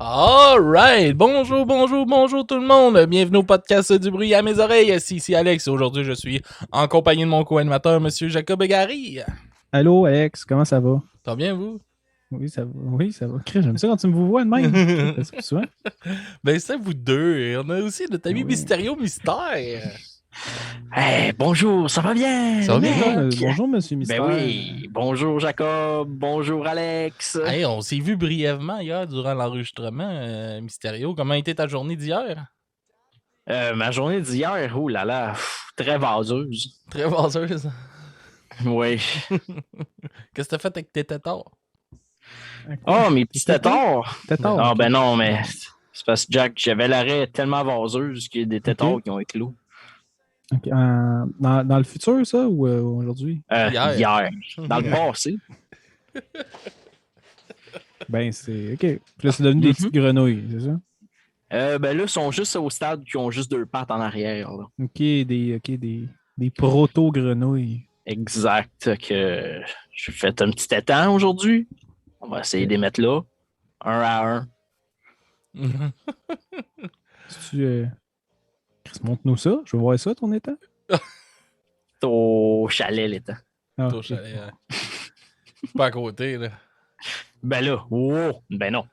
Alright! Bonjour tout le monde! Bienvenue au podcast du bruit à mes oreilles. Ici Alex. Aujourd'hui, je suis en compagnie de mon co-animateur, Monsieur Jacob Gary. Allô, Alex, comment ça va? Ça va bien, vous? Oui, ça va. Oui, ça va. Chris, j'aime ça quand tu me vois de même. Chris, fais ça plus souvent. Ben, c'est vous deux. Et on a aussi notre ami Oui. Mysterio Mystère. Hey, bonjour, ça va bien? Ça va bien, Bonjour, toi? bonjour, Monsieur Ben Mystère. oui, bonjour Jacob, bonjour Alex. Hey, on s'est vu brièvement hier durant l'enregistrement, Mysterio. Comment a été ta journée d'hier? Ma journée d'hier, oh là là, très vaseuse. Très vaseuse. Oui. Qu'est-ce que t'as fait avec tes tétards? Oh, mes petits tétards. Tétard. Ah ok. ben non, mais c'est parce que Jack, j'avais l'arrêt tellement vaseuse qu'il y a des tétards Ok. qui ont éclos. Ok, dans le futur, ça, ou aujourd'hui? Hier, dans le passé. Ben, c'est. OK. Puis là, c'est devenu des petites grenouilles, c'est ça? Ben là, ils sont juste au stade qui ont juste deux pattes en arrière. Là. Des proto-grenouilles. Exact. Que j'ai fait un petit étang aujourd'hui. On va essayer de les mettre là, un à un. Si tu. Chris, montre-nous ça. Je veux voir ça, ton état. C'est au chalet l'étang. Ah, Toi, ok. j'allais, c'est pas à côté, là. Ben là, oh, ben non.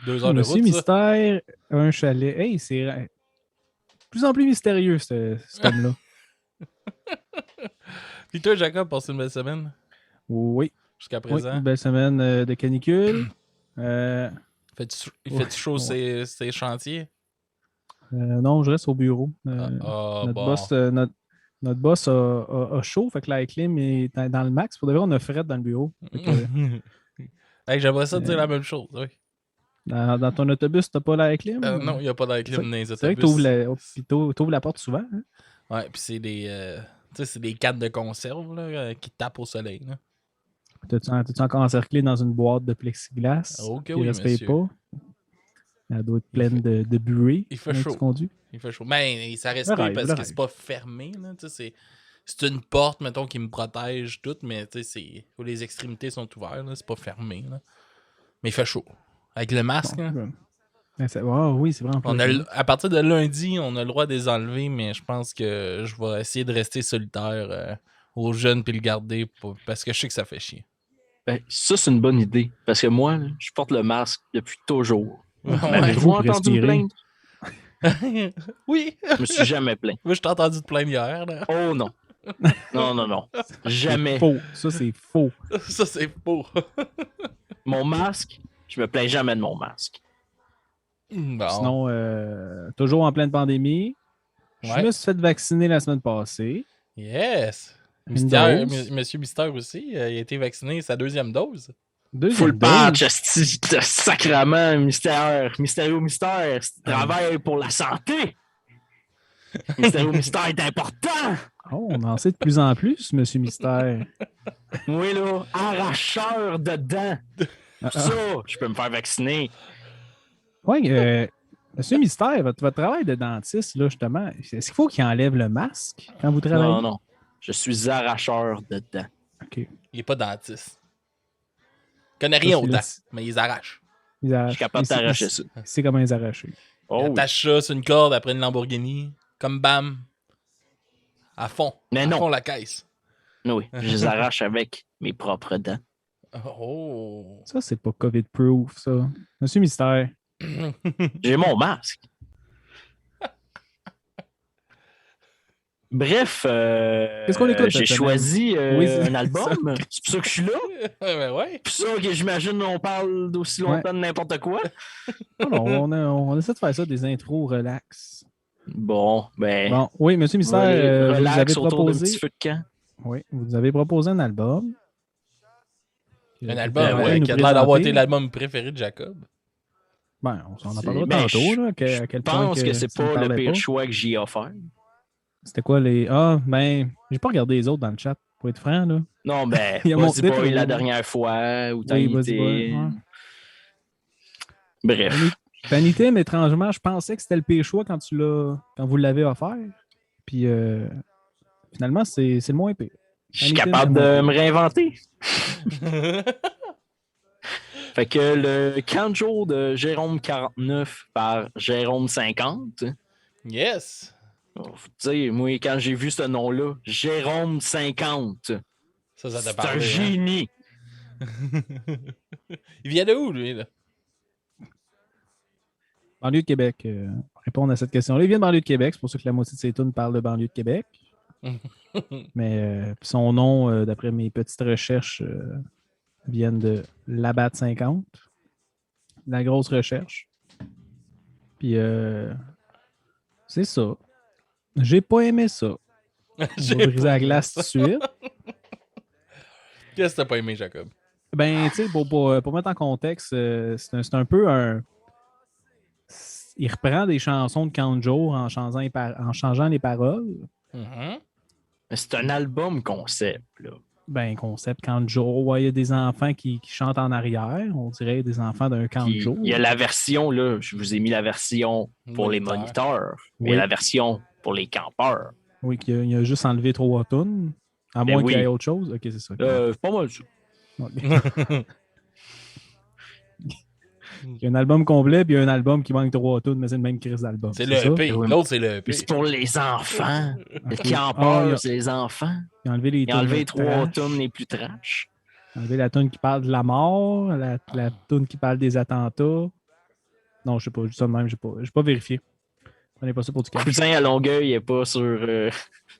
2 heures de Monsieur route, ça. Mystère, un chalet. Hey, c'est de plus en plus mystérieux, cet homme-là. Puis toi, Jacob, passé une belle semaine Oui. jusqu'à Oui, présent? une belle semaine de canicule. Il fait chaud Ouais. ces chantiers? Non, je reste au bureau. Notre Bon. boss, notre boss a chaud, fait que la clim est dans le max. Pour de vrai, on a fret dans le bureau. Fait que, Hey, j'aimerais ça te dire la même chose, oui. dans ton autobus, t'as pas la clim? Non, il n'y a pas d'air clim dans les C'est vrai que autobus. t'ouvres la porte souvent. Hein? Ouais, puis c'est des, tu sais, c'est des cannes de conserve là, qui tapent au soleil. Là. T'es-tu encore encerclé dans une boîte de plexiglas Ok, qui oui, respire monsieur. pas? Elle doit être Il pleine de buée. il fait pendant que chaud. tu conduis. Il fait chaud. Mais ça respire rêve, parce le que rêve. c'est pas fermé. Là, c'est une porte, mettons, qui me protège tout, mais les extrémités sont ouvertes. Là, c'est pas fermé. Là. Mais il fait chaud. Avec le masque, là, Bon, oui, c'est vraiment on plus chaud. à partir de lundi, on a le droit de les enlever, mais je pense que je vais essayer de rester solitaire aux jeunes puis le garder parce que je sais que ça fait chier. Ben, ça, c'est une bonne idée. Parce que moi, là, je porte le masque depuis toujours. Ouais. M'avez-vous Pour entendu me respirer. plaindre? Oui! Je me suis jamais plaint. Moi, je t'ai entendu te plaindre hier. Là. Oh non. Non, non, non. Jamais. C'est faux. Ça, c'est faux. Ça, c'est faux. Mon masque, je me plains jamais de mon masque. Bon. Sinon, toujours en pleine pandémie. Je Ouais. me suis fait vacciner la semaine passée. Yes! Une dose. Monsieur Mystère aussi, il a été vacciné sa 2e dose. Deuxième Full patch, dose. esti, sacrement, mystérieux mystère. Travaille pour la santé. Mystérieux mystère est important. Oh, on en sait de plus en plus, Monsieur Mystère. Moi, là, arracheur de dents. Ça, je peux me faire vacciner. Oui, Monsieur Mystère, votre travail de dentiste, là, justement, est-ce qu'il faut qu'il enlève le masque quand vous travaillez? Non, non. Je suis arracheur de dents. OK. Il est pas dentiste. Il connaît rien c'est aux le- dents, mais ils arrachent. Ils Je arrachent. suis capable de t'arracher ça. C'est comment ils arrachent. Il Oh, oui. attache ça sur une corde après une Lamborghini, comme bam. À fond. Mais à non. fond la caisse. Oui, je les arrache avec mes propres dents. Oh! Ça, c'est pas COVID-proof, ça. Monsieur Mystère. J'ai mon masque. Bref, Qu'est-ce qu'on écoute j'ai cette choisi Oui, c'est un album. C'est pour ça que je suis là. Ben ouais. Pour ça que j'imagine on parle d'aussi longtemps de n'importe quoi. Non, on essaie de faire ça, des intros relax. Bon, ben, Bon, oui, Monsieur on Mystère, va aller vous nous relax avez autour d'un proposé. petit feu de camp. Oui, vous nous avez proposé un album. Un album ouais, qui a l'air d'avoir été l'album préféré de Jacob. Ben, on s'en en C'est- parlera ben, tantôt, là, Je à quel point pense que c'est ça me pas le parlait pire pas. choix que j'y ai offert. C'était quoi les. Ah, ben, j'ai pas regardé les autres dans le chat, pour être franc, là. Non, ben, Il y a Buzzy monté Boy trop. la dernière fois, ou Oui, Buzzy Tiny Boy, Tim. ouais. Bref. Tiny Tim, étrangement, je pensais que c'était le pire choix quand vous l'avez offert. Puis finalement, c'est le moins pire. Je suis Tiny Tim, capable c'est de moins me réinventer. Fait que le Kanjo de Jérôme 49 par Jérôme 50. Yes! Faut dire, moi, quand j'ai vu ce nom-là, Jérôme 50, Ça t'a c'est un parlé, hein? génie. Il vient de où, lui, là? Banlieue de Québec. Répondre à cette question-là. Il vient de banlieue de Québec. C'est pour ça que la moitié de ses tunes parlent de banlieue de Québec. Mais son nom, d'après mes petites recherches, viennent de Labatt 50. La grosse recherche. Puis, c'est ça. J'ai pas aimé ça. On J'ai va briser pas la aimé glace tout ça. de suite. Qu'est-ce que t'as pas aimé, Jacob? Ben, tu sais, pour mettre en contexte, c'est un peu un. Il reprend des chansons de Kanjo en changeant les paroles. Mhm. C'est un album concept, là. Ben, concept Kanjo. Ouais, il y a des enfants qui chantent en arrière. On dirait des enfants d'un Puis, Kanjo. il y a la version, là, je vous ai mis la version pour les Moniteur. moniteurs, mais Oui. la version pour les campeurs. Oui, il a juste enlevé 3 tunes. À Ben moins oui. qu'il y ait autre chose. Ok, c'est ça. Pas mal ça. Ok. Il y a un album complet, puis il y a un album qui manque 3 tunes, mais c'est le même crise d'album. C'est ça? le EP. Oui. L'autre, c'est le Mais EP. c'est pour les enfants. Le Ok. campeur, Ah, c'est les enfants. il a enlevé les Il a enlevé tunes 3 trash. tonnes les plus trash. Il a enlevé la tune qui parle de la mort, la tune qui parle des attentats. Non, je sais pas, juste ça de même, j'ai pas vérifié. Prenez pas ça pour du cash. Cousin à Longueuil n'est pas sur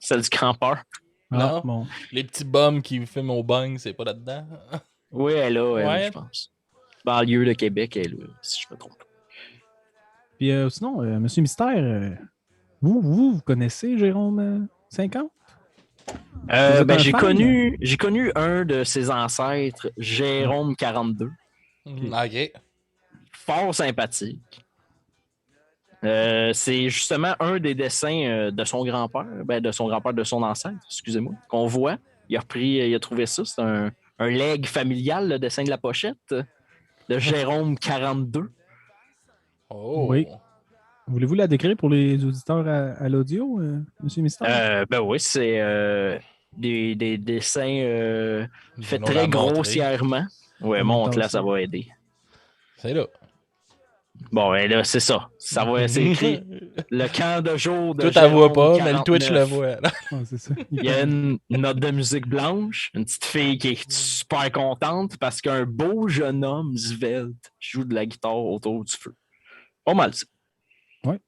celle du campeur. Non. Ah, bon. Les petits bums qui fument au bang, c'est pas là-dedans. Oui, elle est là, elle, Ouais. je pense. Banlieue de Québec, elle est là, si je me trompe pas. Puis sinon, Monsieur Mystère, vous connaissez Jérôme 50? Vous êtes un J'ai fan? connu un de ses ancêtres, Jérôme 42. Ok. Fort sympathique. C'est justement un des dessins de son grand-père, de son ancêtre, excusez-moi, qu'on voit. Il a trouvé ça, c'est un leg familial, le dessin de la pochette de Jérôme 42. Oh. Oui. Voulez-vous la décrire pour les auditeurs à l'audio, Monsieur Mystère? Oui, c'est des dessins faits Nous très l'a montré. grossièrement. Ouais, En montre même là, temps ça aussi. va aider. C'est là. Bon, et là, c'est ça. Ça va, c'est écrit le camp de jour de Toi, t'en vois Jérôme pas, 49. mais le Twitch le voit. là. Ah, c'est ça. Il y a une note de musique blanche, une petite fille qui est super contente parce qu'un beau jeune homme svelte joue de la guitare autour du feu. Pas mal ça. Puis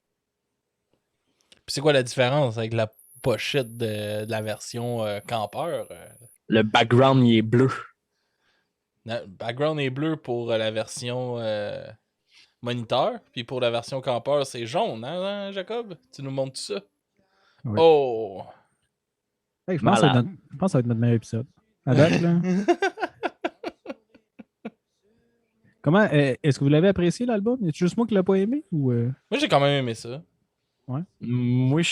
c'est quoi la différence avec la pochette de la version campeur? Le background, il est bleu. Le background est bleu pour la version moniteur, puis pour la version campeur, c'est jaune, hein, Jacob? Tu nous montres ça? Oui. Oh! Hey, je pense que ça va être notre meilleur épisode. À date, là. Comment, est-ce que vous l'avez apprécié, l'album? Est-ce juste moi qui l'ai pas aimé? Ou, Moi, j'ai quand même aimé ça. Moi,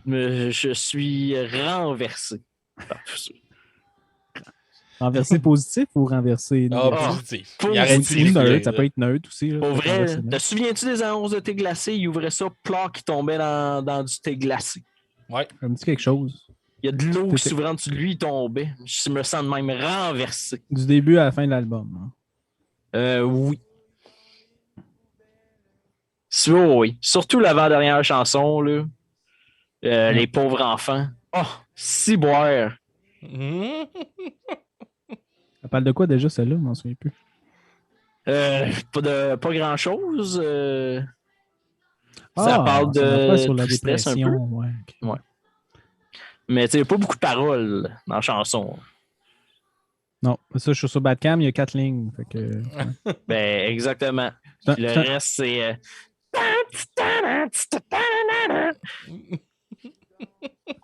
je suis renversé par tout ça. renversé positif ou renversé Ah, négatif? positif. positif. Il arrête de Ou tirer, neutre, ça là. peut être neutre aussi. là, Pour ça peut être vrai, renversé neutre. te souviens-tu des annonces de thé glacé? Il ouvrait ça, plat qui tombait dans du thé glacé. Ouais. Ça me dit quelque chose. Il y a de l'eau qui C'était- s'ouvrait en dessous de lui, il tombait. Je me sens de même renversé. Du début à la fin de l'album. hein. Oui. Oui. Surtout l'avant-dernière chanson, là. Les pauvres enfants. Oh, si boire. Mhm. Ça parle de quoi déjà, celle-là? Je m'en souviens plus. Pas grand-chose. Ah, Ça parle c'est une affaire de sur la tristesse un dépression. peu. Ouais. ok. Ouais. Mais tu sais, il n'y a pas beaucoup de paroles dans la chanson. Non, ça, je suis sur Badcam, il y a 4 lignes. Fait que, ouais. Ben, exactement. C'est un- Puis le c'est un- reste, c'est...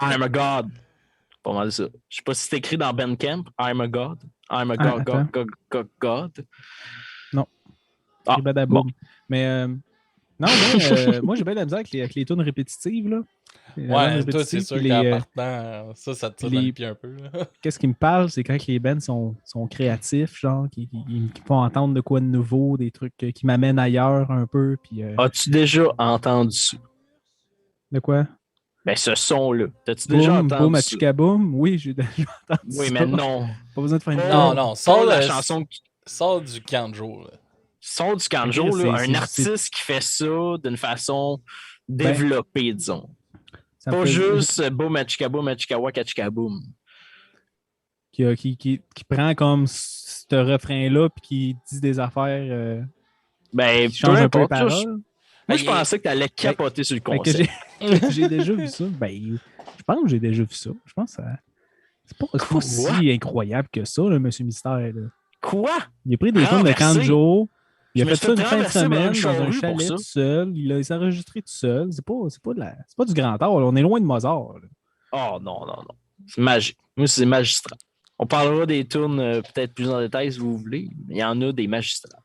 I'm a God. Pas mal ça. Je sais pas si c'est écrit dans Bandcamp. I'm a God. I'm a God, attends. God. Non. Ah, C'est badaboum. Mais non, moi, j'ai bien de la misère avec les tunes répétitives. Là. Les tunes Ouais, toi, répétitives, c'est sûr puis qu'en les, partant, ça te tire dans les- le pied un peu. là. qu'est-ce qui me parle, c'est quand les bands sont créatifs, genre, qui font entendre de quoi de nouveau, des trucs qui m'amènent ailleurs un peu. Puis, As-tu déjà entendu ça? de quoi? Ben, ce son-là. T'as-tu déjà Boum, entendu boum, ça? achikaboum. Oui, j'ai déjà entendu Oui, ça. mais non. Pas besoin de faire une Non, Oh, non, pas ça, la là, chanson Sors du camp de jour. Là. Sors du camp de jour, là, un artiste qui fait ça d'une façon développée, disons. Pas juste boum, achikawa, kachikaboum. Qui prend comme ce refrain-là puis qui dit des affaires qui changent un peu les paroles. Moi, je pensais que tu allais capoter sur le concept. J'ai déjà vu ça. Ben, je pense que j'ai déjà vu ça. Je pense que c'est pas si incroyable que ça, là, Monsieur Mystère. Là. Quoi? Il a pris des films de Kanjo. Il a fait ça une fin de semaine dans un chalet tout seul. Il s'est enregistré tout seul. C'est pas du grand art. Là. On est loin de Mozart. Là. Oh non. C'est magique. Moi, c'est magistral. On parlera des tunes peut-être plus en détail si vous voulez. Il y en a des magistrales.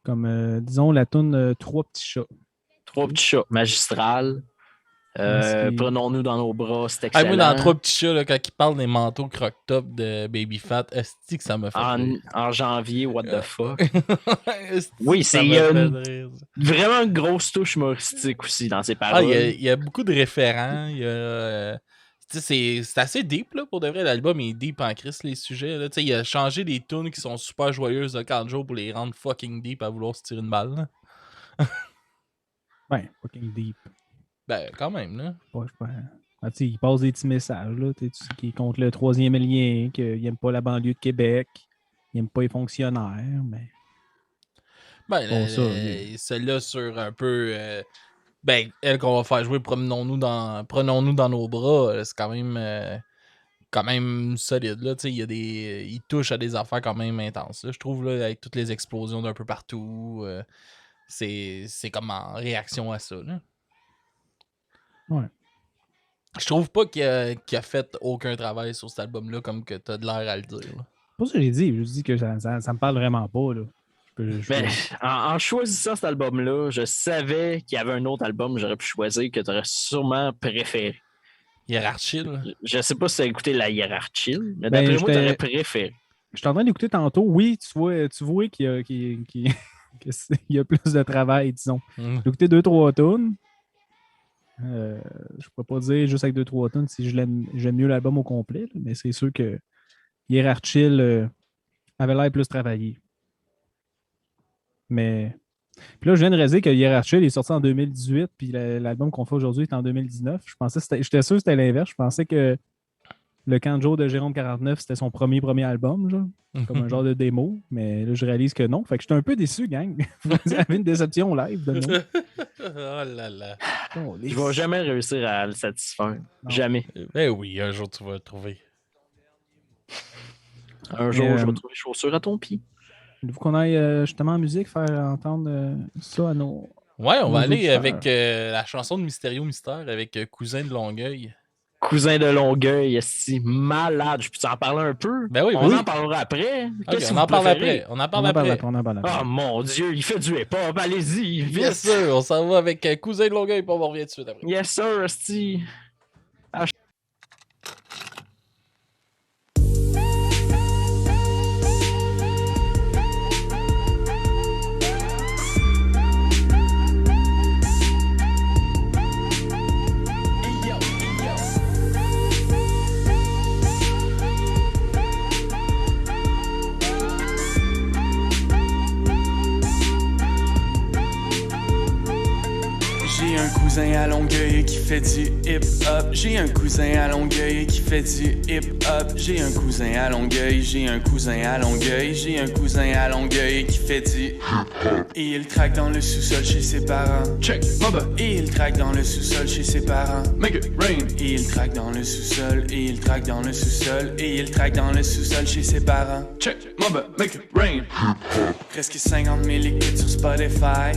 Comme, disons, la tune Trois petits chats. Trois petits chats, magistral. Prenons-nous dans nos bras, c'est excellent. Moi, dans Trois petits chats, là, quand ils parlent des manteaux croque-top de Baby Fat, est-ce que ça m'a fait rire? En janvier, what the fuck? Oui, il y a vraiment une grosse touche humoristique aussi dans ses paroles. Il y a beaucoup de référents. C'est assez deep, là, pour de vrai. L'album est deep en crise, les sujets. Là. Il a changé des tunes qui sont super joyeuses de Kanjo pour les rendre fucking deep à vouloir se tirer une balle. Là. Ouais, fucking deep. Ben, quand même, là. Ouais, il passe des petits messages, là. Tu sais, qui est contre le troisième lien, qu'il n'aime pas la banlieue de Québec, il n'aime pas les fonctionnaires, mais... Ben, celle-là sur un peu... elle qu'on va faire jouer Prenons-nous dans nos bras, c'est quand même solide, là. Tu sais, il touche à des affaires quand même intenses, là. Je trouve, là, avec toutes les explosions d'un peu partout, c'est comme en réaction à ça, là. Ouais. Je trouve pas qu'il a fait aucun travail sur cet album-là, comme que t'as de l'air à le dire. C'est pas ça que j'ai dit. Je dis que ça me parle vraiment pas, là. Mais en choisissant cet album-là, je savais qu'il y avait un autre album que j'aurais pu choisir que tu aurais sûrement préféré. Hiérarchie. Je sais pas si tu as écouté la Hiérarchie, mais d'après moi, tu aurais préféré. Je suis en train d'écouter tantôt. Oui, tu vois qu'il y a plus de travail, disons. J'ai écouté 2-3 tunes. Je pourrais pas dire juste avec 2-3 tunes si j'aime mieux l'album au complet, là, mais c'est sûr que Hiérarchie avait l'air plus travaillé. Mais puis là, je viens de réaliser que Hiérarchie est sorti en 2018, puis l'album qu'on fait aujourd'hui est en 2019. J'étais sûr que c'était l'inverse. Je pensais que le Kanjo de Jérôme 49, c'était son premier album, genre, comme un genre de démo. Mais là, je réalise que non. Fait que j'étais un peu déçu, gang. Vous avez une déception live de nous. Oh là là. Je vais jamais réussir à le satisfaire. Non. Jamais. Ben oui, un jour, tu vas le trouver. Un jour, je vais trouver chaussures à ton pied. Il faut qu'on aille justement en musique faire entendre ça à nos... Ouais, on va aller avec la chanson de Mysterio Mystère avec Cousin de Longueuil. Cousin de Longueuil, c'est malade. Je peux t'en parler un peu? Ben oui, on en parlera après. Okay, on en parle après. On en parle après. Oh mon Dieu, il fait du hip-hop. Allez-y, vite. Yes, sir. On s'en va avec Cousin de Longueuil puis on revient tout de suite après. Yes, sir, esti. À Longueuil qui fait du hip-hop. J'ai un cousin à Longueuil qui fait du hip-hop. J'ai un cousin à Longueuil, j'ai un cousin à Longueuil, j'ai un cousin à Longueuil qui fait du hip-hop. Et il traque dans le sous-sol chez ses parents. Check, mama. Et il traque dans le sous-sol chez ses parents. Make it rain. Et il traque dans le sous-sol, et il traque dans le sous-sol, et il traque dans le sous-sol chez ses parents. Check, mama, make it rain. Presque 50 000 écoutes sur Spotify.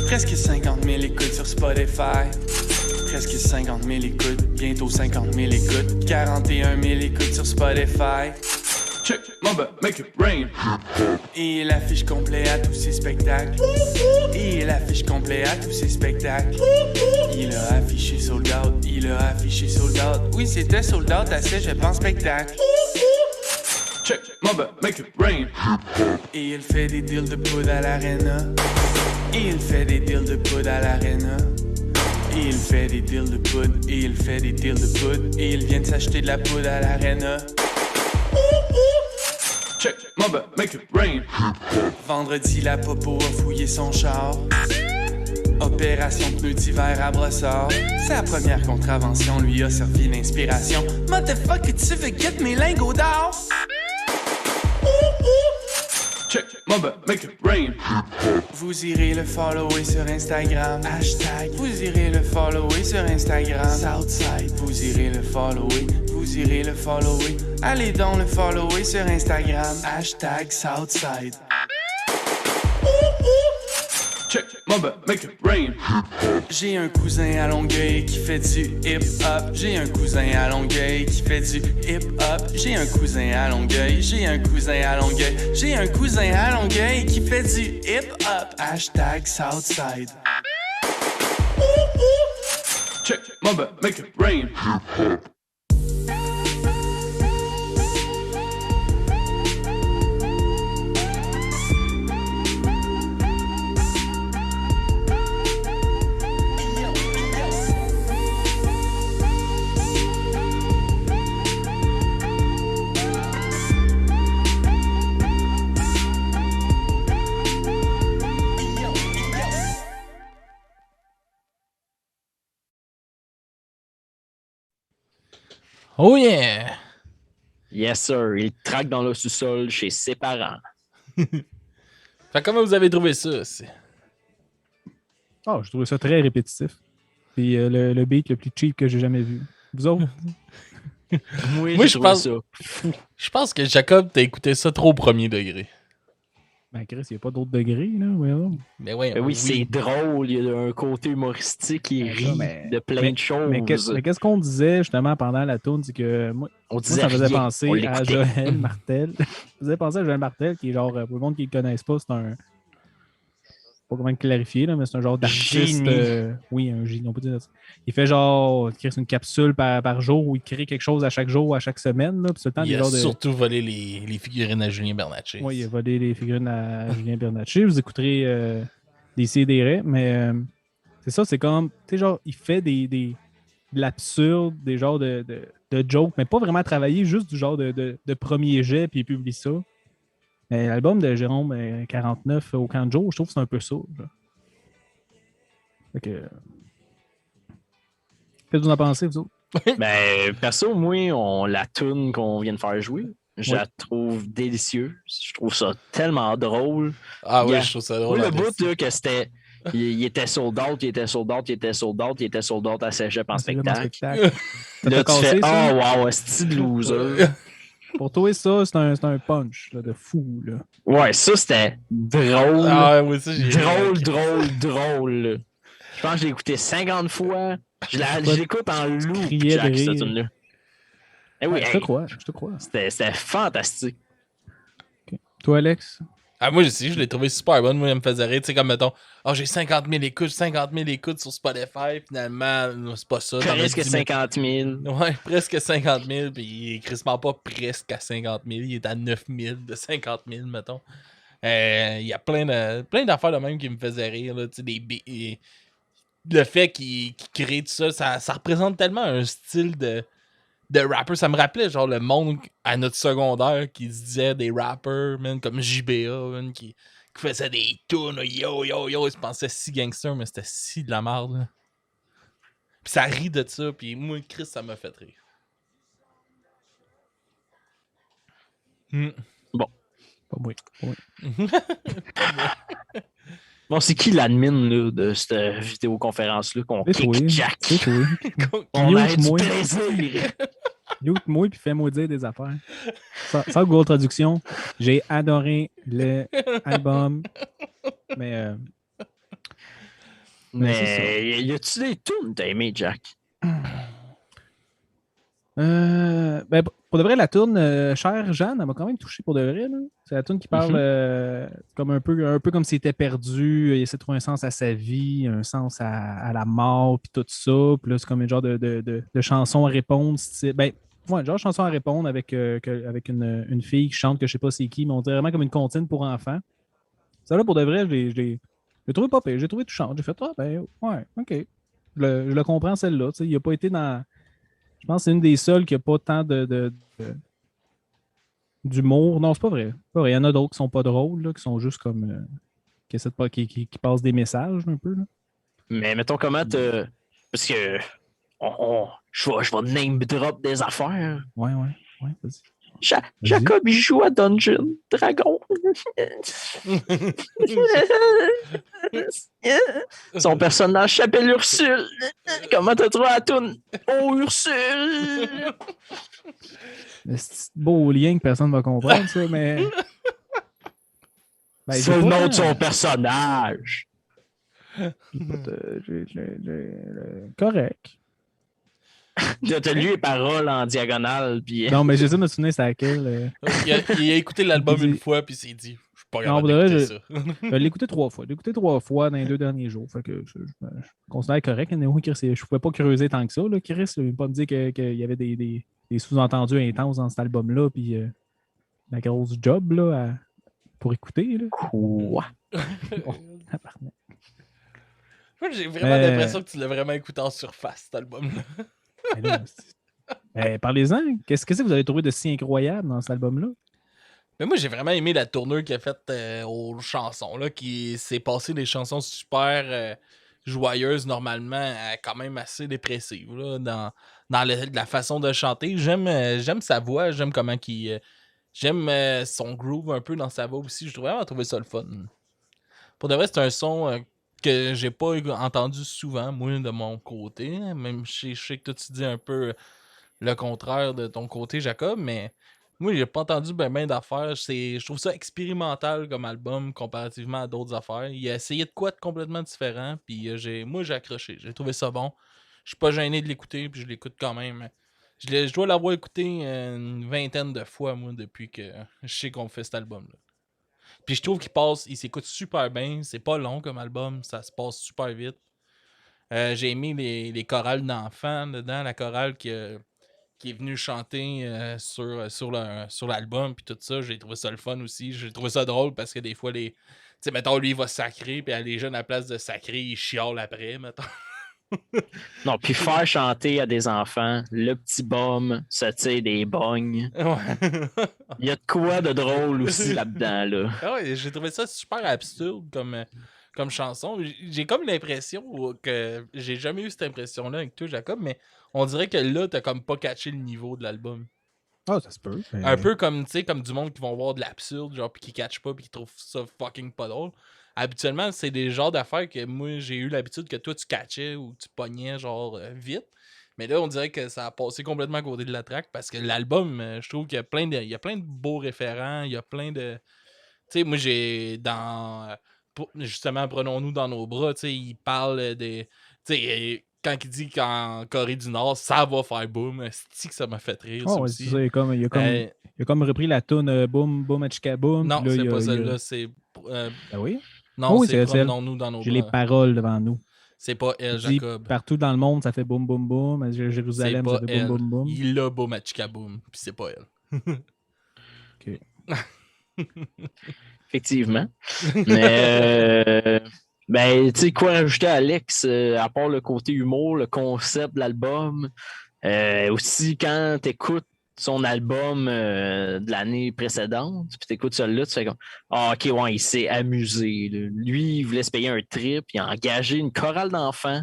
Presque 50 000 écoutes sur Spotify. Presque 50 000 écoutes, bientôt 50 000 écoutes. 41 000 écoutes sur Spotify. Check, mamba, make it rain. Et il affiche complet à tous ses spectacles. Et il affiche complet à tous ses spectacles. Il a affiché sold out, il a affiché sold out. Oui, c'était sold out à Cégep en spectacle. Check, mamba, make it rain. Et il fait des deals de poudre à l'arena. Et il fait des deals de poudre à l'arena. Et il fait des deals de poudre. Et il fait des deals de poudre. Et il vient de s'acheter de la poudre à l'arena. Check, mama, make it rain. Vendredi, la popo a fouillé son char. Opération pneus d'hiver à brossard. Sa première contravention lui a servi l'inspiration. Motherfucker, tu veux get mes lingots d'or? Check, mama, make it rain. Vous irez le follower sur Instagram. Hashtag. Vous irez le follower sur Instagram. Southside. Vous irez le follower. Vous irez le follower. Allez donc le follower sur Instagram. Hashtag Southside. Check, mama, make it rain. J'ai un cousin à Longueuil qui fait du hip-hop. J'ai un cousin à Longueuil qui fait du hip-hop. J'ai un cousin à Longueuil. J'ai un cousin à Longueuil. J'ai un cousin à Longueuil qui fait du hip-hop. Hashtag Southside. Check, mama, make it rain. Oh yeah! Yes, sir. Il traque dans le sous-sol chez ses parents. Fait comment vous avez trouvé ça? Oh, je trouvais ça très répétitif. Puis le beat le plus cheap que j'ai jamais vu. Vous autres? Moi, Moi, j'ai trouvé ça. Je pense que Jacob, t'as écouté ça trop au premier degré. Ben, Chris, il n'y a pas d'autres degrés, là. Voyons. Mais ouais, Ben oui, c'est drôle. Il y a un côté humoristique qui rit de plein de choses. Mais qu'est-ce qu'on disait justement pendant la tourne? C'est que moi, disait ça me faisait rien. penser à Joël Martel. Ça me faisait penser à Joël Martel, qui est genre, pour le monde qui ne le connaisse pas, c'est un. Je sais pas comment le clarifier, là, mais c'est un genre d'artiste. Oui, un génie, on peut dire ça. Il fait genre, il crée une capsule par jour où il crée quelque chose à chaque jour, à chaque semaine. Là, puis ce temps, il a genre surtout volé les figurines à Julien Bernatchez. Oui, il a volé les figurines à Julien Bernatchez. Vous écouterez des CDR, mais c'est ça, c'est comme, tu sais, genre, il fait de l'absurde, des genres de jokes, mais pas vraiment travaillé, juste du genre de premier jet, puis il publie ça. Mais l'album de Jérôme 49 au camp de jour, je trouve que c'est un peu ça. Fait que... Qu'est-ce que vous en pensez, vous autres? Ben, perso, moi, la tune qu'on vient de faire jouer, je la trouve délicieuse. Je trouve ça tellement drôle. Ah oui, je trouve ça drôle. Le bout, là, que c'était... Il était sold out, il était sold out, il était sold out, il était sold out à Cégep en spectacle. Là, tu fais « Oh, wow, style loser! » Pour toi, ça, c'est un punch là, de fou. Là. Ouais, ça, c'était drôle. Ah, oui, ça, j'ai drôle. Je pense que je l'ai écouté 50 fois. Je l'écoute en loop, Jack, cette tune-là. Eh oui, je te crois. C'était fantastique. Okay. Toi, Alex? Ah, moi aussi, je l'ai trouvé super bonne. Moi, elle me faisait rire. Tu sais, comme mettons, j'ai 50 000 écoutes sur Spotify. Finalement, c'est pas ça. Presque 50 000. Ouais, presque 50 000. Puis il est crissement pas presque à 50 000. Il est à 9 000 de 50 000, mettons. Il y a plein d'affaires de même qui me faisaient rire. Là, le fait qu'il crée tout ça, ça représente tellement un style de rappeur. Ça me rappelait genre le monde à notre secondaire qui se disait des rappers, man, comme JBA, man, qui faisait des tunes, yo, ils se pensaient si gangster, mais c'était si de la merde. Là. Puis ça rit de ça, puis moi, Chris, ça m'a fait rire. Bon. Pas moi. Bon, c'est qui l'admin là, de cette vidéoconférence-là qu'on kick Jack? On a du plaisir! Mute-moi puis fais-moi dire des affaires. Sans Google Traduction, j'ai adoré l'album, mais y a-tu des tunes que t'as aimé, Jack? Ben, pour de vrai, la tune Chère Jeanne, elle m'a quand même touché pour de vrai. Là. C'est la tune qui parle comme un peu comme s'il était perdu, il essaie de trouver un sens à sa vie, un sens à la mort, puis tout ça. Puis là, c'est comme un genre de chanson à répondre. Ben, ouais, genre chanson à répondre avec une fille qui chante que je sais pas c'est qui, mais on dirait vraiment comme une comptine pour enfants. Ça là, pour de vrai, je l'ai trouvé pas pire, j'ai trouvé touchant. J'ai fait, ben, ouais, ok. Je le comprends celle-là. Il n'a pas été dans. Je pense que c'est une des seules qui n'a pas tant de d'humour. Non, c'est pas vrai. Pas vrai. Il y en a d'autres qui sont pas drôles, là, qui sont juste comme. Qui essaient de pas, qui passent des messages un peu. Là. Mais mettons comment parce que je vais name drop des affaires. Ouais, vas-y. Jacob, il joue à Dungeon Dragon. Son personnage s'appelle Ursule. Comment t'as trouvé la toune? Oh, Ursule! C'est beau lien que personne ne va comprendre, ça, mais. Ben, c'est le nom de son personnage. Correct. T'as lu les paroles en diagonale. Puis... Non, mais j'essaie de me souvenir c'est laquelle. Il a écouté l'album une fois, puis il s'est dit, je suis pas Non, capable d'écouter ça. Je l'ai écouté 3 fois. Je l'ai écouté 3 fois dans les 2 derniers jours. Fait que je considère correct. Je pouvais pas creuser tant que ça. Là, Chris, il ne pas me dire qu'il y avait des sous-entendus intenses dans cet album-là, puis la grosse job là, pour écouter. Là. Quoi? Moi, j'ai vraiment l'impression que tu l'as vraiment écouté en surface, cet album-là. Parlez-en. Qu'est-ce que vous avez trouvé de si incroyable dans cet album-là? Mais moi, j'ai vraiment aimé la tournure qu'il a faite aux chansons, là, qui s'est passé des chansons super joyeuses, normalement, quand même assez dépressives, là, dans la façon de chanter. J'aime sa voix, j'aime comment qu'il... j'aime son groove un peu dans sa voix aussi. Je vraiment trouvé ça le fun. Pour de vrai, c'est un son que j'ai pas entendu souvent, moi, de mon côté. Même je sais que toi, tu dis un peu le contraire de ton côté, Jacob, mais moi, j'ai pas entendu ben d'affaires. Je trouve ça expérimental comme album comparativement à d'autres affaires. Il a essayé de quoi de complètement différent, puis moi, j'ai accroché. J'ai trouvé ça bon. Je suis pas gêné de l'écouter, puis je l'écoute quand même. Je dois l'avoir écouté une vingtaine de fois, moi, depuis que je sais qu'on fait cet album-là. Puis je trouve il s'écoute super bien. C'est pas long comme album, ça se passe super vite. J'ai aimé les chorales d'enfants dedans, la chorale qui est venue chanter sur l'album, puis tout ça. J'ai trouvé ça le fun aussi. J'ai trouvé ça drôle parce que des fois, tu sais, mettons, lui, il va sacrer, puis les jeunes, à la place de sacrer, ils chiolent après, mettons. Non, puis faire chanter à des enfants, le petit bum se tire des bognes. Ouais. Il y a de quoi de drôle aussi là-dedans, là. Ah ouais, j'ai trouvé ça super absurde comme chanson. J'ai comme l'impression que j'ai jamais eu cette impression-là avec toi, Jacob, mais on dirait que là, t'as comme pas catché le niveau de l'album. Ah, ça se peut. Mais... Un peu comme, tu sais, comme du monde qui vont voir de l'absurde, genre, pis qui catchent pas, pis qui trouvent ça fucking pas drôle. Habituellement, c'est des genres d'affaires que moi, j'ai eu l'habitude que toi, tu catchais ou tu pognais, genre, vite. Mais là, on dirait que ça a passé complètement à côté de la track parce que l'album, je trouve qu'il y a plein de beaux référents, il y a plein de... Tu sais, moi, j'ai justement, prenons-nous dans nos bras, tu sais, il parle des... Tu sais, quand il dit qu'en Corée du Nord, ça va faire boom, c'est que ça m'a fait rire, ça aussi. C'est ça, il a comme repris la toune Boom, Boom, Achika Boom. Non, c'est pas celle-là, c'est... Ah oui? Non, c'est Promenons-nous dans nos bras. J'ai les paroles devant nous. C'est pas elle, Jacob. Partout dans le monde, ça fait boum, boum, boum. À Jérusalem, ça fait boum, boum, boum. Il a Boom Achika Boom, puis c'est pas elle. OK. Effectivement. Mais... ben, tu sais, quoi rajouter à Alex, à part le côté humour, le concept de l'album. Aussi, quand t'écoutes son album de l'année précédente, puis t'écoutes celui-là, tu fais comme ah, ok, ouais, il s'est amusé. Là. Lui, il voulait se payer un trip, il a engagé une chorale d'enfants.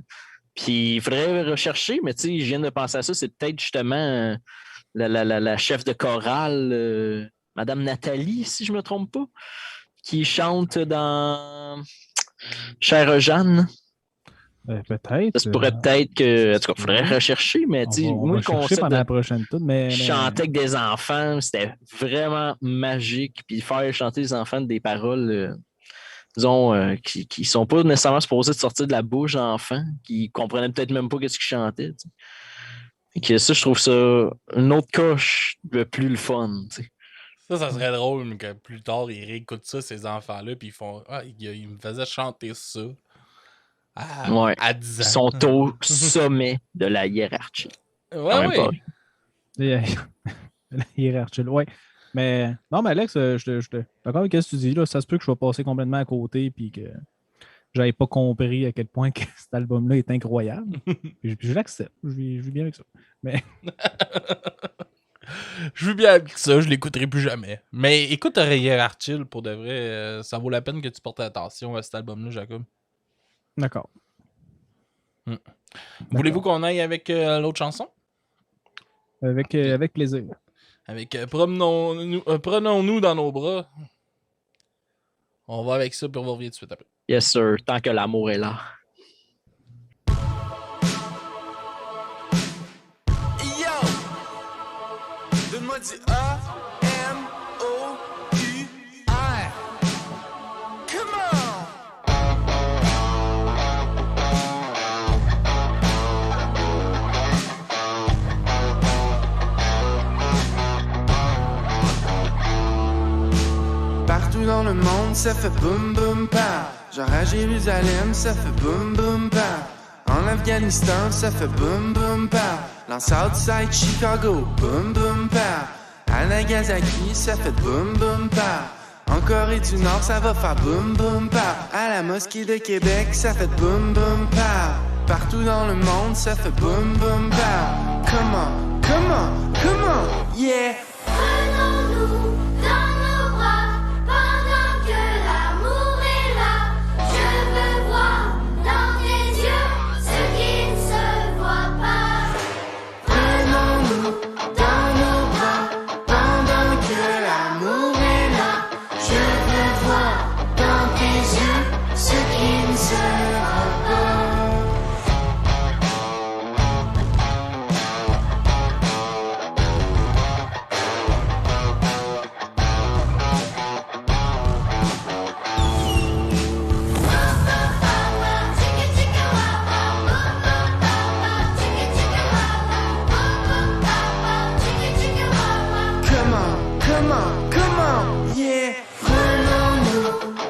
Puis il faudrait rechercher, mais tu sais, je viens de penser à ça, c'est peut-être justement la chef de chorale, Madame Nathalie, si je me trompe pas, qui chante dans Chère Jeanne. Peut-être. Ça se pourrait peut-être que. En tout cas, il faudrait rechercher, mais tu sais, moi, le concept pendant la prochaine toute, mais chanter avec des enfants, c'était vraiment magique. Puis faire chanter les enfants des paroles, disons, qui sont pas nécessairement supposées de sortir de la bouche d'enfants, qui comprenaient peut-être même pas ce qu'ils chantaient. T'sais. Et que ça, je trouve ça une autre coche de plus le fun. T'sais. Ça serait drôle, mais que plus tard, ils réécoutent ça, ces enfants-là, puis ils font ah, ils me faisaient chanter ça. À 10 ans. Ils sont au sommet de la hiérarchie. Ouais. La hiérarchie, ouais. Mais non, mais Alex, je suis d'accord avec ce que tu dis. Là, ça se peut que je sois passé complètement à côté puis que j'avais pas compris à quel point que cet album-là est incroyable. Puis je l'accepte. Je vis bien avec ça. Mais Je vis bien avec ça, je l'écouterai plus jamais. Mais écoute Rayère Archill, pour de vrai, ça vaut la peine que tu portes attention à cet album-là, Jacob. D'accord. Voulez-vous qu'on aille avec l'autre chanson? Avec plaisir. Avec Prenons-nous dans nos bras. On va avec ça, puis on va revenir tout de suite après. Yes, sir. Tant que l'amour est là. Yo! Donne-moi du A-M-O-U-R. Come on! Partout dans le monde, ça fait boum boum pa. Genre à Jérusalem, ça fait boum boum pa. En Afghanistan, ça fait boum boum pa. Dans Southside Chicago, boum boum pa. À Nagasaki, ça fait boum boum pa. En Corée du Nord, ça va faire boum boum pa. À la mosquée de Québec, ça fait boum boum pa. Partout dans le monde, ça fait boum boum pa. Comment, yeah. Prenons-nous dans nos bras pendant que l'amour est là. Je veux voir dans tes yeux ce qui ne se voit pas. Prenons-nous dans nos bras pendant que l'amour est là. Je veux voir dans tes yeux ce qui ne se voit pas. Comment, yeah. Prenons-nous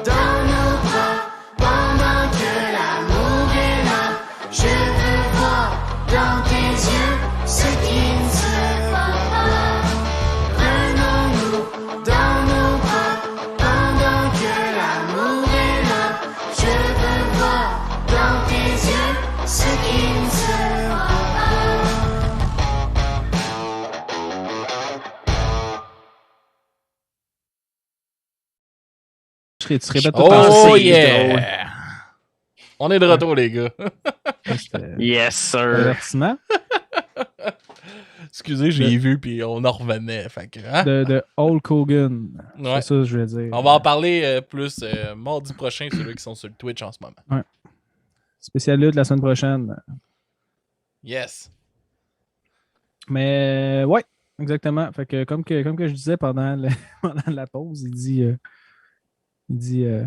dans nos bras pendant que l'amour est là. Je veux voir dans tes yeux ce qui ne se voit pas. Prenons-nous dans nos bras pendant que l'amour est là. Je veux voir dans tes yeux ce qui ne se voit pas. Tu répètes tout le temps. Oh c'est yeah! On est de retour, les gars. C'était Yes, sir. avertissement Excusez, j'ai vu, puis on en revenait. Fait que, hein? de Hulk Hogan. Ouais. C'est ça que je veux dire. On va en parler plus mardi prochain, ceux qui sont sur le Twitch en ce moment. Spécial lutte la semaine prochaine. Yes. Mais ouais, exactement. Fait que comme que je disais pendant la pause, il dit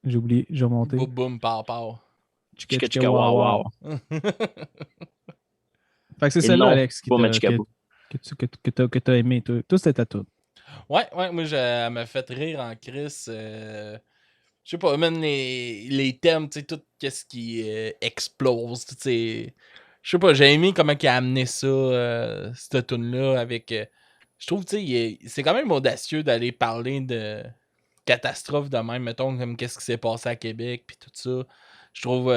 j'ai oublié, j'ai remonté. Boum, boum, pow, pow. Chicka, Chicka, wow, wow. Fait que c'est Et celle-là, non, Alex, pas Machicabou. que t'as aimé. Tout c'était tout. Ouais, moi, elle m'a fait rire en Chris. Je sais pas, même les thèmes, tu sais, tout qu'est-ce qui explose, tu sais. Je sais pas, j'ai aimé comment il a amené ça, cette tune-là, avec... je trouve, tu sais, c'est quand même audacieux d'aller parler de catastrophes de même, mettons, comme qu'est-ce qui s'est passé à Québec, puis tout ça. Je trouve...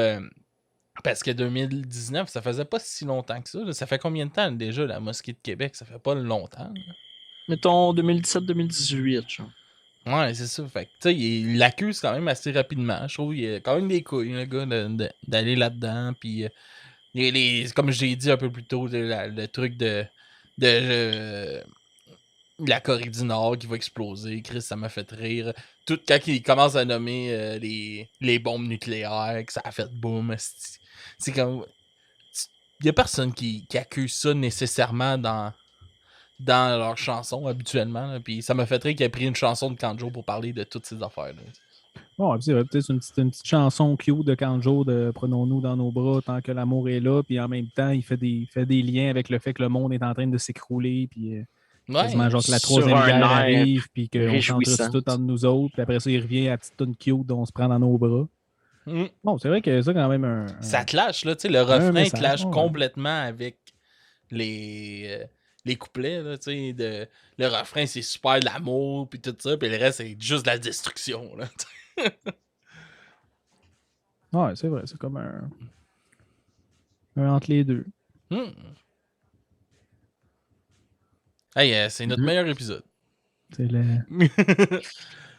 parce que 2019, ça faisait pas si longtemps que ça. Là. Ça fait combien de temps déjà, la mosquée de Québec? Ça fait pas longtemps. Là. Mettons 2017-2018, genre. Ouais, c'est ça. Fait que, tu sais, il l'accuse quand même assez rapidement. Je trouve qu'il a quand même des couilles, le gars, d'aller là-dedans. Puis, comme j'ai dit un peu plus tôt, le truc de la Corée du Nord qui va exploser. Chris, ça m'a fait rire. Tout quand il commence à nommer les bombes nucléaires, que ça a fait boum. C'est comme... Il y a personne qui accuse ça nécessairement dans leurs chansons habituellement. Là. Puis ça m'a fait rire qu'il ait pris une chanson de Kanjo pour parler de toutes ces affaires-là. Bon, c'est vrai, peut-être une petite chanson cute de Kanjo de Prenons-nous dans nos bras tant que l'amour est là. Puis en même temps, il fait des liens avec le fait que le monde est en train de s'écrouler. Puis quasiment genre que la sur troisième un guerre air arrive. Puis qu'on réjouissant. s'entre tout entre nous autres. Puis après ça, il revient à la petite tune cute dont on se prend dans nos bras. Bon, c'est vrai que ça, quand même, ça clash, là, tu sais, le refrain message, clash ouais. complètement avec les couplets, là, tu sais, le refrain, c'est super de l'amour, puis tout ça, puis le reste, c'est juste de la destruction, là, Ouais, c'est vrai, c'est comme un entre les deux. Hey, c'est notre meilleur épisode. C'est le...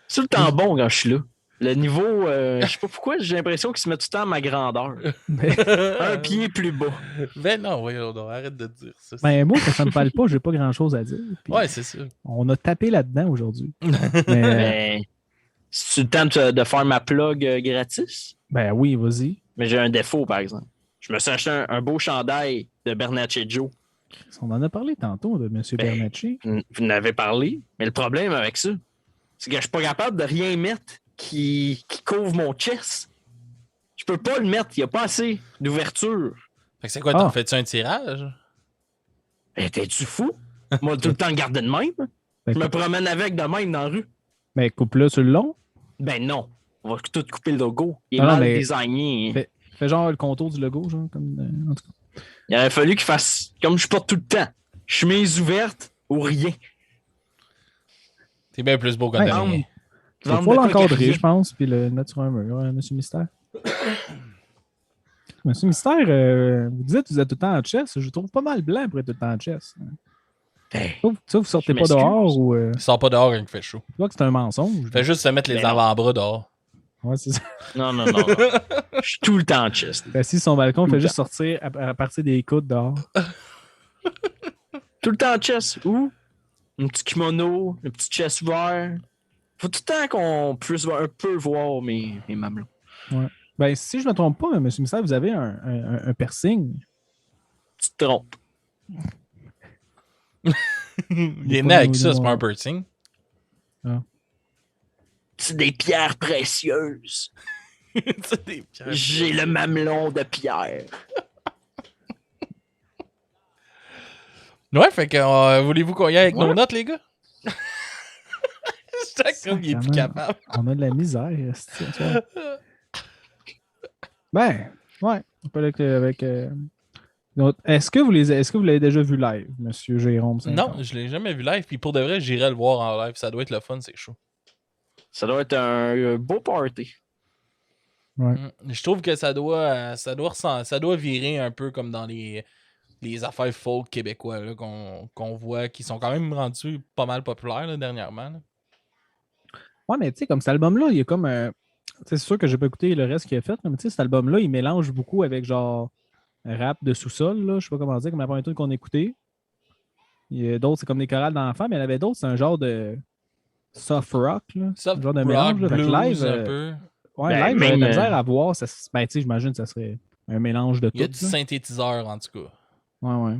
C'est tout le temps bon quand je suis là. Le niveau, je sais pas pourquoi, j'ai l'impression qu'il se met tout le temps à ma grandeur. Un pied plus bas. Ben non, voyons donc, arrête de dire ça. Ben, moi, ça me parle pas, j'ai pas grand-chose à dire. Puis Ouais, c'est ça. on a tapé là-dedans aujourd'hui. Mais, Mais c'est le temps de faire ma plug gratis. ben oui, vas-y. Mais j'ai un défaut, par exemple. Je me suis acheté un beau chandail de Bernacchi Joe. On en a parlé tantôt de M. Ben, Bernacchi. Vous en avez parlé, mais le problème avec ça, c'est que je suis pas capable de rien mettre qui couvre mon chest. Je peux pas le mettre, il n'y a pas assez d'ouverture. Fait que c'est quoi, t'en Ah. fais-tu un tirage? T'es-tu fou? Moi, tout le temps le garder de même. Ben, Je me promène avec de même dans la rue. ben coupe-le sur le long. Ben non, on va tout couper le logo. Il est Non, mal mais- designé. Fais genre le contour du logo, genre, comme. En tout cas. Il aurait fallu qu'il fasse comme je porte tout le temps. Chemise ouverte ou rien. T'es bien plus beau quand Ouais, t'as Vendre- rien. Il va vendre falloir de quoi l'encadrer, qu'il y a je pense, puis le mettre sur un mur, hein, Monsieur Mystère. Monsieur Mystère, vous dites que vous êtes tout le temps en chess. Je vous trouve pas mal blanc pour être tout le temps en chess. Ben, Ça, vous sortez Je pas m'excuse. dehors ou. Il sort pas dehors quand il fait chaud. Tu vois que c'est un mensonge. Fais juste se mettre les Ben non. avant-bras dehors. Ouais, c'est ça. non. Je suis tout le temps en chest. Ben, si son balcon Tout fait le juste sortir à partir des coudes dehors. Tout le temps en chest. Ou un petit kimono, un petit chest ouvert. Faut tout le temps qu'on puisse un peu voir mes mamelons. Ben, si je me trompe pas, Monsieur Mystère, vous avez un piercing. Tu te trompes. Il est pas né avec nos- ça, c'est nos- pas un piercing. C'est des pierres précieuses. C'est des pierres. J'ai le mamelon de pierre. Ouais, fait que voulez-vous qu'on y aille avec Ouais. nos notes, les gars? Chaque comme il est plus Sacrément. capable. On a de la misère. esti, tu vois. Ben, ouais. On peut aller avec. Donc, est-ce que vous l'avez déjà vu live, Monsieur Jérôme? 50? Non, je l'ai jamais vu live, puis pour de vrai, j'irai le voir en live. Ça doit être le fun, c'est chaud. Ça doit être un beau party. Je trouve que ça doit virer un peu comme dans les affaires folk québécois là, qu'on voit, qui sont quand même rendus pas mal populaires là, dernièrement. Là. Ouais, mais tu sais, comme cet album-là, il y a comme. C'est sûr que j'ai pas écouté le reste qu'il a fait, mais tu sais, cet album-là, il mélange beaucoup avec genre rap de sous-sol, là. Je sais pas comment dire, comme la première truc qu'on a écouté. Il y a d'autres, c'est comme des chorales d'enfants, mais il y en avait d'autres, c'est un genre de soft rock, là. Soft un genre de rock, mélange. Là. Fait que blues, live, un peu. ouais, Ben, live, j'aurais de la même, misère à voir. Ça, ben, tu sais, j'imagine que ça serait un mélange de tout. Il y a du là. synthétiseur, en tout Ouais, ouais.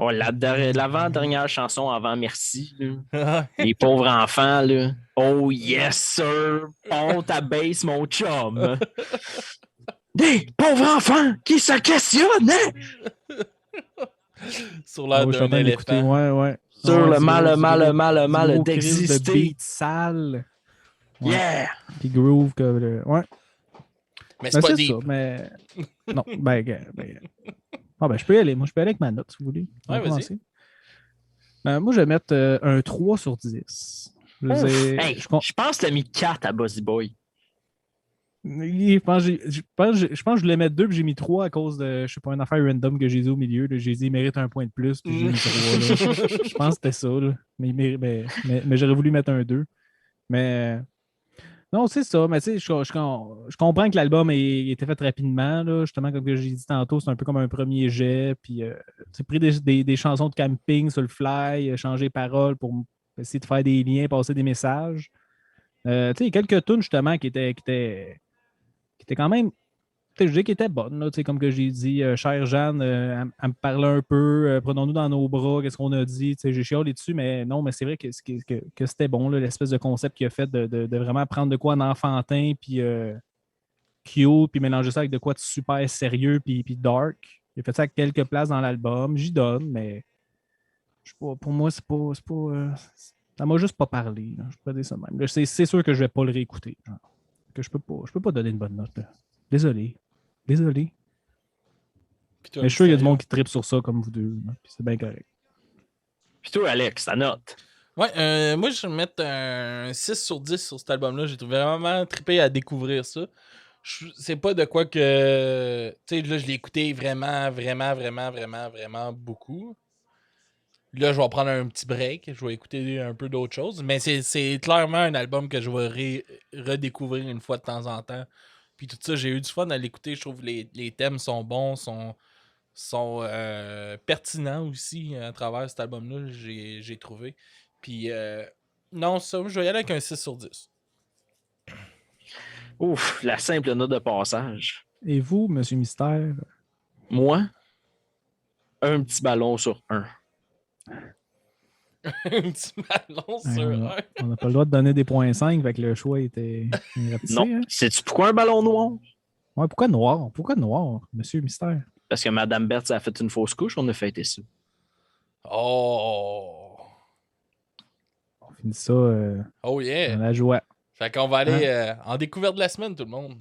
Oh, l'avant-dernière chanson avant Merci. Là. cas. Les pauvres enfants, là. Oh yes, sir! Ponte à base, mon chum! Des pauvres enfants qui se questionnent hein? Sur l'air Ouais, je suis en d'un train d'écouter, éléphant. ouais, ouais. Sur Ouais, le c'est mal, gros, le mal, c'est le mal, le gros mal crise de d'exister. beat sale. Ouais. Yeah! Puis groove, que ouais. Mais Ben, c'est pas c'est deep. ça, mais. Non, Ah, ben, je peux y aller. Moi, je peux y aller avec ma note, si vous voulez. On va Ouais, vas-y. commencer. Moi, je vais mettre un 3 sur 10. Je veux Ouf! dire, Hey, je je pense que t'as mis 4 à Buzzy Boy. pense que je voulais mettre 2 puis j'ai mis 3 à cause de, je sais pas, une affaire random que j'ai dit au milieu. Là. J'ai dit, il mérite un point de plus, puis j'ai mis 3. Là. Je pense que c'était ça. Là. Mais j'aurais voulu mettre un 2. Mais non, c'est ça. Mais tu sais, je comprends que l'album il était fait rapidement. Là. Justement, comme que j'ai dit tantôt, c'est un peu comme un premier jet. Puis, tu pris des chansons de camping sur le fly, changer les paroles pour essayer de faire des liens, passer des messages. Tu sais, il y a quelques tunes, justement, qui étaient quand même. Je dis qu'elle était bonne, là, comme que j'ai dit. Chère Jeanne, elle me parlait un peu. Prenons-nous dans nos bras, qu'est-ce qu'on a dit. J'ai chialé dessus, mais non, mais c'est vrai que c'était bon, là, l'espèce de concept qu'il a fait de vraiment prendre de quoi en enfantin, puis cute, puis mélanger ça avec de quoi de super sérieux, puis dark. Il a fait ça à quelques places dans l'album. J'y donne, mais je sais pas, pour moi, c'est pas ça m'a juste pas parlé. Là. Je peux dire ça même. Là, c'est sûr que je vais pas le réécouter. Genre. Que je peux pas donner une bonne note. Là. Désolé. Puis toi, Mais je suis sûr qu'il y a du Mystérieux. monde qui tripe sur ça comme vous deux. Là, puis c'est bien correct. Puis toi, Alex, ta note. Ouais, moi, je vais mettre un 6 sur 10 sur cet album-là. J'ai trouvé vraiment trippé à découvrir ça. C'est pas de quoi que... Tu sais, là, je l'ai écouté vraiment beaucoup. Là, je vais prendre un petit break. Je vais écouter un peu d'autres choses. Mais c'est clairement un album que je vais redécouvrir une fois de temps en temps. Puis tout ça, j'ai eu du fun à l'écouter. Je trouve que les thèmes sont bons, sont pertinents aussi à travers cet album-là, j'ai trouvé. Puis non, ça, je vais y aller avec un 6 sur 10. Ouf, la simple note de passage. Et vous, Monsieur Mystère? Moi, un petit ballon sur 1. Un petit ballon sur un. On n'a pas le droit de donner des points 5, fait que le choix était rapetissé. Non. Hein? Sais-tu pourquoi un ballon noir? Ouais, pourquoi noir? Pourquoi noir, Monsieur Mystère? Parce que Madame Berthe a fait une fausse couche, on a fêté ça. Oh! On finit ça Oh yeah! dans la joie. Fait qu'on va aller en découverte de la semaine, tout le monde.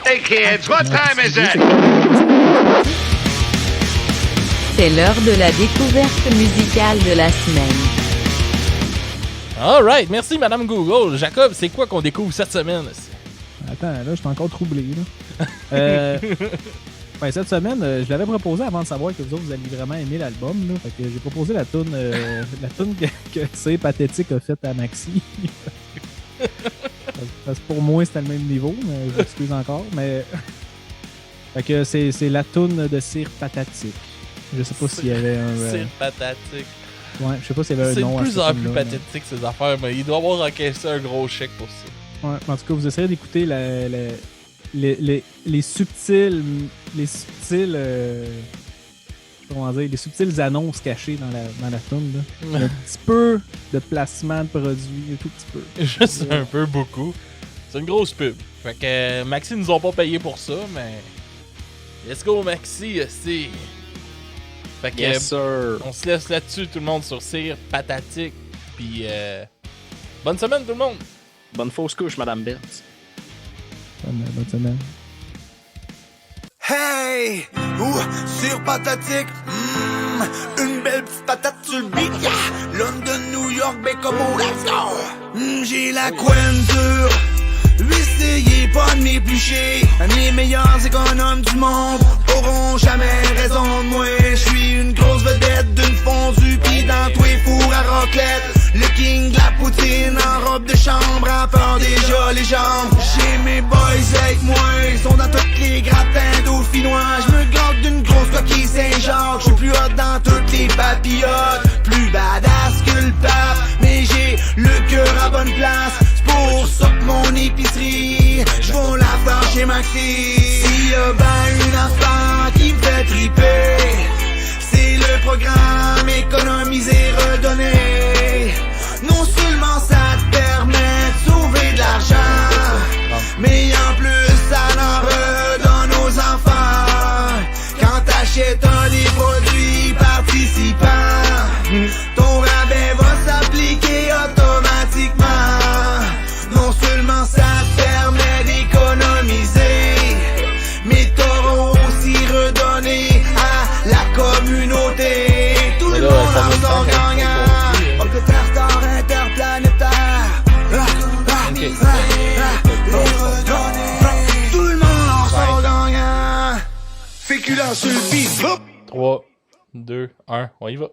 Hey kids, what time is it? C'est l'heure de la découverte musicale de la semaine. Alright, merci Madame Google. Jacob, c'est quoi qu'on découvre cette semaine? Attends, là, je suis encore troublé. Là. Ouais, cette semaine, je l'avais proposé avant de savoir que vous autres, vous alliez vraiment aimer l'album. Là. Fait que j'ai proposé la toune que C'est Pathétique a faite à Maxi. Parce que pour moi, c'était le même niveau, mais je m'excuse encore. Mais... Fait que c'est la toune de Cire Patatique. Je sais pas s'il y avait un... Cire Patatique. Ouais, je sais pas s'il y avait un nom à C'est de plus en plus toune-là, pathétique, ces affaires, mais il doit avoir encaissé un gros chèque pour ça. Ouais, en tout cas, vous essayerez d'écouter les subtiles comment dire, les subtiles annonces cachées dans la toune. Là. Un petit peu de placement de produits, un tout petit peu. Juste un peu beaucoup. C'est une grosse pub. Fait que Maxi nous ont pas payé pour ça, mais let's go Maxi, c'est. Fait que Yes, sir. on se laisse là-dessus tout le monde sur Cire Patatique. Puis bonne semaine tout le monde. Bonne fausse couche, Madame Berthe. Bonne semaine. Hey! Sur Patatique, une belle petite patate sur le beat, yeah! London, New York, Bécomo, let's go! J'ai la couenne dure, essayez pas de m'éplucher. Les meilleurs économes du monde auront jamais raison de moi. J'suis une grosse vedette d'une fondue, pis dans tous les fours à raclette. Le king de la poutine en robe de chambre, à peur déjà les jambes. J'ai mes boys avec moi, ils sont dans toutes les gratins dauphinois. J'me garde d'une grosse coquille Saint-Jacques. J'suis plus hot dans toutes les papillotes, plus badass que le pape, mais j'ai le cœur à bonne place. C'est pour ça que mon épicerie, j'vais la faire chez Maxi. S'il y a ben une affaire qui me fait triper, c'est le programme économiser, redonner. Non seulement ça te permet de sauver de l'argent, mais en plus ça en redonne aux enfants. Quand t'achètes un des produits participants, ton rabais va s'appliquer automatiquement. Non seulement ça te permet d'économiser, mais t'auras aussi redonné à la communauté. Tout le monde en sort gagnant. Star interplanétaire. Tout le monde en sort gagnant. Féculent sur le beat. 3, 2, 1, on y va.